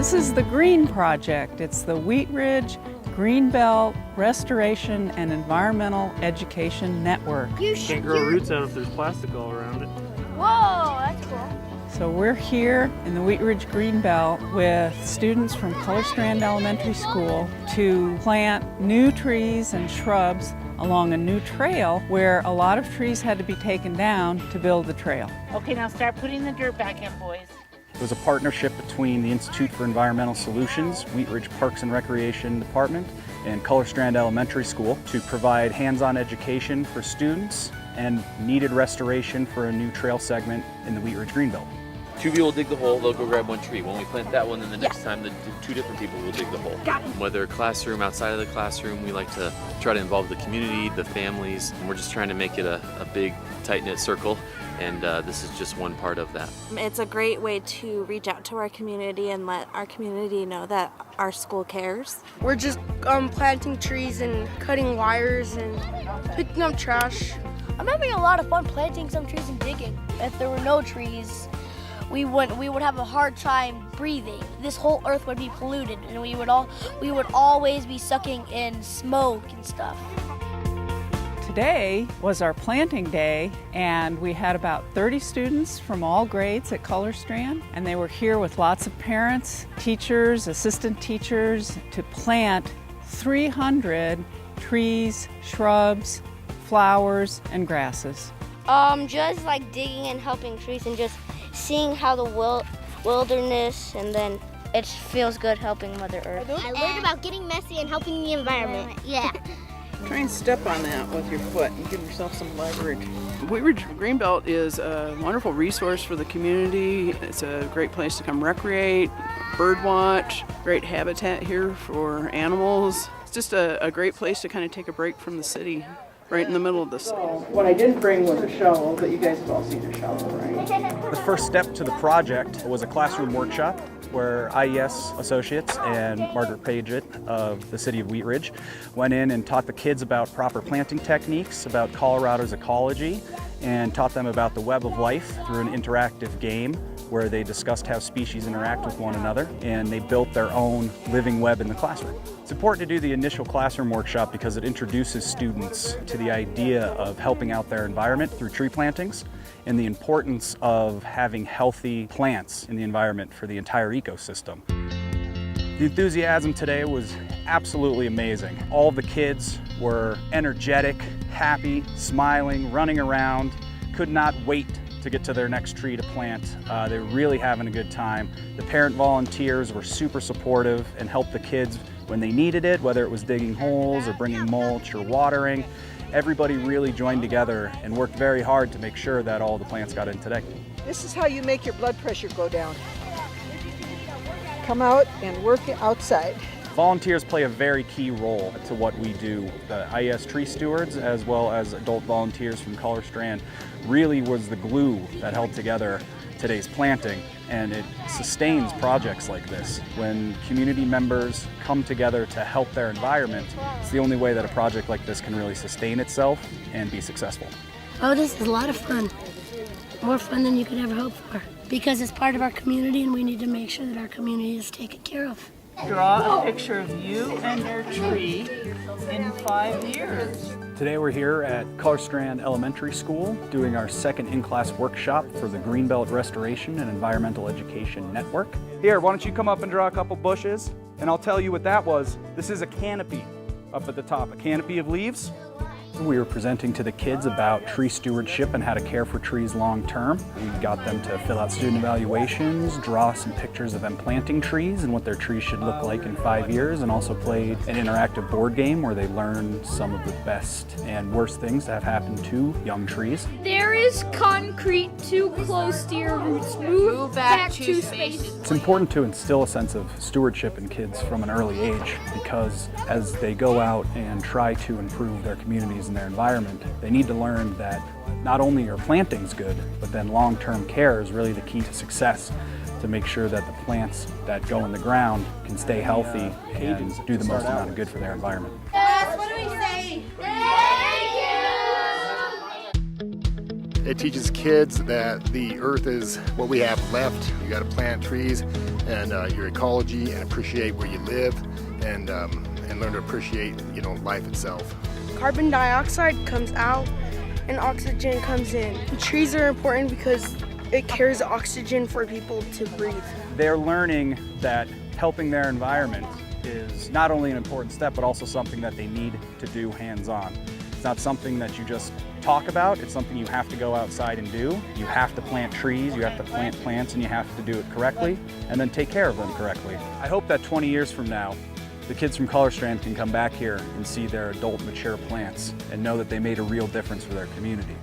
This is the Green Project. It's the Wheat Ridge Greenbelt Restoration and Environmental Education Network. Can't grow roots out if there's plastic all around it. Whoa, that's cool. So we're here in the Wheat Ridge Greenbelt with students from Color Strand Elementary School to plant new trees and shrubs along a new trail where a lot of trees had to be taken down to build the trail. Okay, now start putting the dirt back in, boys. It was a partnership between the Institute for Environmental Solutions, Wheat Ridge Parks and Recreation Department, and Color Strand Elementary School to provide hands-on education for students and needed restoration for a new trail segment in the Wheat Ridge Greenbelt. Two people will dig the hole, they'll go grab one tree. When we plant that one, then the next time, two different people will dig the hole. Whether classroom, outside of the classroom, we like to try to involve the community, the families, and we're just trying to make it a big, tight-knit circle, and this is just one part of that. It's a great way to reach out to our community and let our community know that our school cares. We're just planting trees and cutting wires and picking up trash. I'm having a lot of fun planting some trees and digging. If there were no trees, we would have a hard time breathing. This whole earth would be polluted, and we would always be sucking in smoke and stuff. Today was our planting day, and we had about 30 students from all grades at Color Strand, and they were here with lots of parents, teachers, assistant teachers to plant 300 trees, shrubs, flowers, and grasses. Just like digging and helping trees and just seeing how the wilderness, and then it feels good helping Mother Earth. I learned about getting messy and helping the environment. Yeah. Try and step on that with your foot and give yourself some leverage. Wheat Ridge Greenbelt is a wonderful resource for the community. It's a great place to come recreate, bird watch, great habitat here for animals. It's just a great place to kind of take a break from the city. Right in the middle of the city. What I didn't bring was a shovel, but you guys have all seen a shovel, right? The first step to the project was a classroom workshop where IES Associates and Margaret Paget of the city of Wheat Ridge went in and taught the kids about proper planting techniques, about Colorado's ecology, and taught them about the web of life through an interactive game where they discussed how species interact with one another, and they built their own living web in the classroom. It's important to do the initial classroom workshop because it introduces students to the idea of helping out their environment through tree plantings and the importance of having healthy plants in the environment for the entire ecosystem. The enthusiasm today was absolutely amazing. All the kids were energetic, happy, smiling, running around, could not wait to get to their next tree to plant. They were really having a good time. The parent volunteers were super supportive and helped the kids when they needed it, whether it was digging holes or bringing mulch or watering. Everybody really joined together and worked very hard to make sure that all the plants got in today. This is how you make your blood pressure go down. Come out and work outside. Volunteers play a very key role to what we do. The IES tree stewards, as well as adult volunteers from Color Strand, really was the glue that held together today's planting, and it sustains projects like this. When community members come together to help their environment, it's the only way that a project like this can really sustain itself and be successful. Oh, this is a lot of fun. More fun than you could ever hope for. Because it's part of our community, and we need to make sure that our community is taken care of. Draw a picture of you and your tree in 5 years. Today we're here at Color Strand Elementary School doing our second in-class workshop for the Greenbelt Restoration and Environmental Education Network. Here, why don't you come up and draw a couple bushes, and I'll tell you what that was. This is a canopy up at the top, a canopy of leaves. We were presenting to the kids about tree stewardship and how to care for trees long term. We got them to fill out student evaluations, draw some pictures of them planting trees and what their trees should look like in 5 years, and also played an interactive board game where they learned some of the best and worst things that have happened to young trees. There is concrete too close to your roots. Move back to space. It's important to instill a sense of stewardship in kids from an early age because as they go out and try to improve their communities and their environment, they need to learn that not only are plantings good, but then long-term care is really the key to success to make sure that the plants that go in the ground can stay healthy and do the most amount of good for their environment. What do we say? Thank you! It teaches kids that the earth is what we have left. You got to plant trees and your ecology and appreciate where you live and learn to appreciate, life itself. Carbon dioxide comes out and oxygen comes in. Trees are important because it carries oxygen for people to breathe. They're learning that helping their environment is not only an important step, but also something that they need to do hands-on. It's not something that you just talk about, it's something you have to go outside and do. You have to plant trees, you have to plant plants, and you have to do it correctly, and then take care of them correctly. I hope that 20 years from now, the kids from Color Strand can come back here and see their adult, mature plants and know that they made a real difference for their community.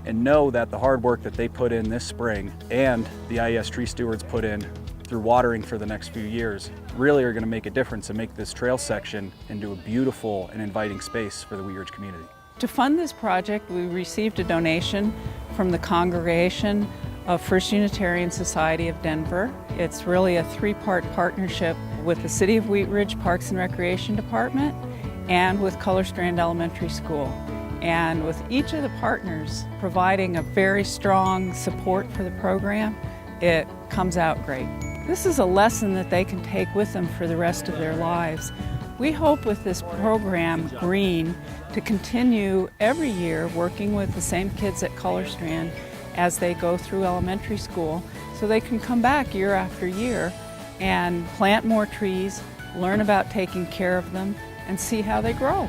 And know that the hard work that they put in this spring and the IES tree stewards put in through watering for the next few years really are going to make a difference and make this trail section into a beautiful and inviting space for the Wheat Ridge community. To fund this project, we received a donation from the congregation of First Unitarian Society of Denver. It's really a three-part partnership with the City of Wheat Ridge Parks and Recreation Department and with Color Strand Elementary School. And with each of the partners providing a very strong support for the program, it comes out great. This is a lesson that they can take with them for the rest of their lives. We hope with this program, Green, to continue every year working with the same kids at Color Strand as they go through elementary school, so they can come back year after year and plant more trees, learn about taking care of them, and see how they grow.